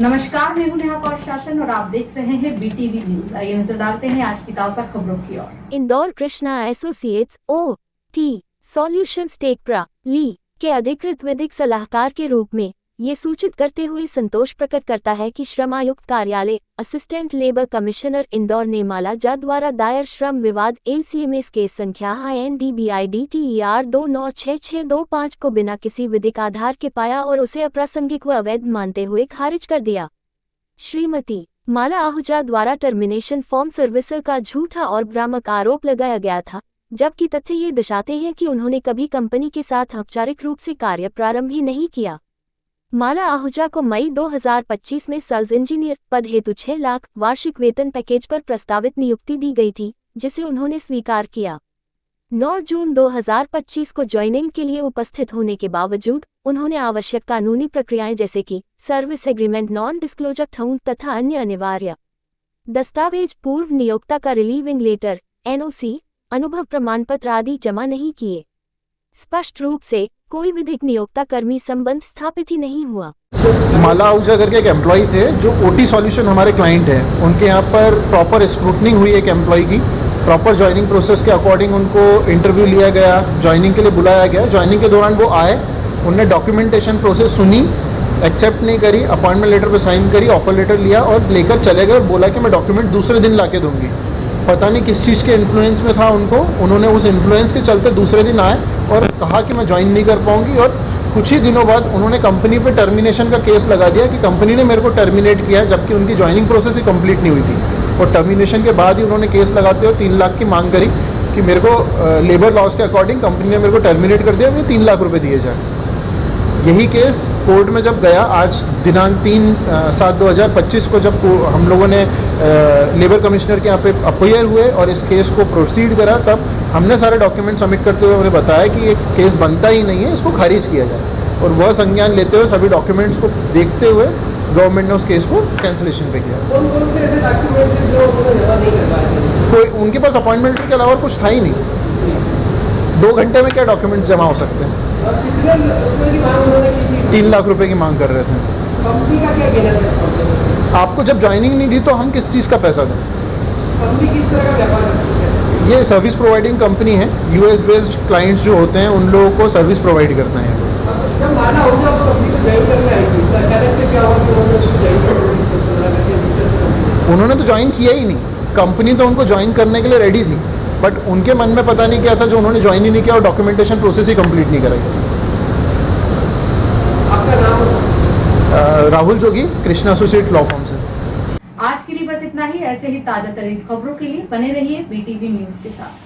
नमस्कार, मैं हूं नेहा कौर शासन और आप देख रहे हैं बीटीवी न्यूज। आइए नजर डालते हैं आज की ताजा खबरों की ओर। इंदौर कृष्णा एसोसिएट्स ओ.टी. सॉल्यूशंस टेकप्रा ली के अधिकृत विधिक सलाहकार के रूप में ये सूचित करते हुए संतोष प्रकट करता है कि श्रम आयुक्त कार्यालय असिस्टेंट लेबर कमिश्नर इंदौर ने मालाजा द्वारा दायर श्रम विवाद LCMS केस संख्या INDBIDTER 296625 को बिना किसी विधिक आधार के पाया और उसे अप्रासंगिक व अवैध मानते हुए खारिज कर दिया। श्रीमती माला आहूजा द्वारा टर्मिनेशन फॉर्म सर्विसर का झूठा और भ्रामक आरोप लगाया गया था, जबकि तथ्य ये दर्शाते हैं कि उन्होंने कभी कंपनी के साथ औपचारिक रूप से कार्य प्रारंभ ही नहीं किया। माला आहूजा को मई 2025 में सेल्स इंजीनियर पद हेतु 6 लाख वार्षिक वेतन पैकेज पर प्रस्तावित नियुक्ति दी गई थी, जिसे उन्होंने स्वीकार किया। 9 जून 2025 को ज्वाइनिंग के लिए उपस्थित होने के बावजूद उन्होंने आवश्यक कानूनी प्रक्रियाएं जैसे कि service agreement, non disclosure thumb तथा अन्य अनिवार्य दस्तावेज, पूर्व नियोक्ता का रिलीविंग लेटर, NOC, अनुभव प्रमाण पत्र आदि जमा नहीं किए। स्पष्ट रूप से कोई विधिक नियोक्ता कर्मी संबंध स्थापित ही नहीं हुआ। माला आहूजा करके एक एम्प्लॉय थे जो OT सॉल्यूशन हमारे क्लाइंट हैं, उनके यहाँ पर प्रॉपर स्क्रूटनी हुई एक एम्प्लॉय की। प्रॉपर ज्वाइनिंग प्रोसेस के अकॉर्डिंग उनको इंटरव्यू लिया गया, ज्वाइनिंग के लिए बुलाया गया। ज्वाइनिंग के दौरान वो आए, उनने डॉक्यूमेंटेशन प्रोसेस सुनी, एक्सेप्ट नहीं करी, अपॉइंटमेंट लेटर पे साइन करी, ऑफर लेटर लिया और लेकर चले गए और बोला कि मैं डॉक्यूमेंट दूसरे दिन ला के दूँगी। पता नहीं किस चीज़ के इन्फ्लुएंस में था उनको, उन्होंने उस इन्फ्लुएंस के चलते दूसरे दिन आए और कहा कि मैं ज्वाइन नहीं कर पाऊँगी। और कुछ ही दिनों बाद उन्होंने कंपनी पे टर्मिनेशन का केस लगा दिया कि कंपनी ने मेरे को टर्मिनेट किया है, जबकि उनकी ज्वाइनिंग प्रोसेस ही कंप्लीट नहीं हुई थी। और टर्मिनेशन के बाद ही उन्होंने केस लगाते हुए 3 लाख की मांग करी कि मेरे को लेबर लॉज के अकॉर्डिंग कंपनी ने मेरे को टर्मिनेट कर दिया, मुझे 3 लाख रुपये दिए जाए। यही केस कोर्ट में जब गया, आज दिनांक 3/7/2025 को जब हम लोगों ने लेबर कमिश्नर के यहाँ पे अपीयर हुए और इस केस को प्रोसीड करा, तब हमने सारे डॉक्यूमेंट सबमिट करते हुए उन्हें बताया कि ये केस बनता ही नहीं है, इसको खारिज किया जाए। और वह संज्ञान लेते हुए सभी डॉक्यूमेंट्स को देखते हुए गवर्नमेंट ने उस केस को कैंसिलेशन पे किया। कौन से ऐसे डॉक्यूमेंट्स हैं जो उन्होंने जमा नहीं कर पाए? कोई उनके पास अपॉइंटमेंट के अलावा कुछ था ही नहीं। 2 घंटे में क्या डॉक्यूमेंट्स जमा हो सकते हैं? कितने रुपए की मांग उन्होंने की थी? 3 लाख रुपए की मांग कर रहे थे। कंपनी का क्या कहना है? आपको जब ज्वाइनिंग नहीं दी तो हम किस चीज़ का पैसा दें? कंपनी किस तरह का व्यापार करती है? ये सर्विस प्रोवाइडिंग कंपनी है। US बेस्ड क्लाइंट्स जो होते हैं उन लोगों को सर्विस प्रोवाइड करते हैं। जब माला आहूजा उस कंपनी को ज्वाइन करने आई थी, तो अचानक से क्या हुआ कि उन्होंने उसको ज्वाइन कर? उन्होंने तो ज्वाइन किया ही नहीं। कंपनी तो उनको ज्वाइन करने के लिए रेडी थी, बट उनके मन में पता नहीं क्या था जो उन्होंने ज्वाइन ही नहीं किया और डॉक्यूमेंटेशन प्रोसेस ही कंप्लीट नहीं कराई। आपका नाम? राहुल जोगी, कृष्णा एसोसिएट लॉ फर्म से। आज के लिए बस इतना ही। ऐसे ही ताजा तरीन खबरों के लिए बने रहिए बीटीवी न्यूज के साथ।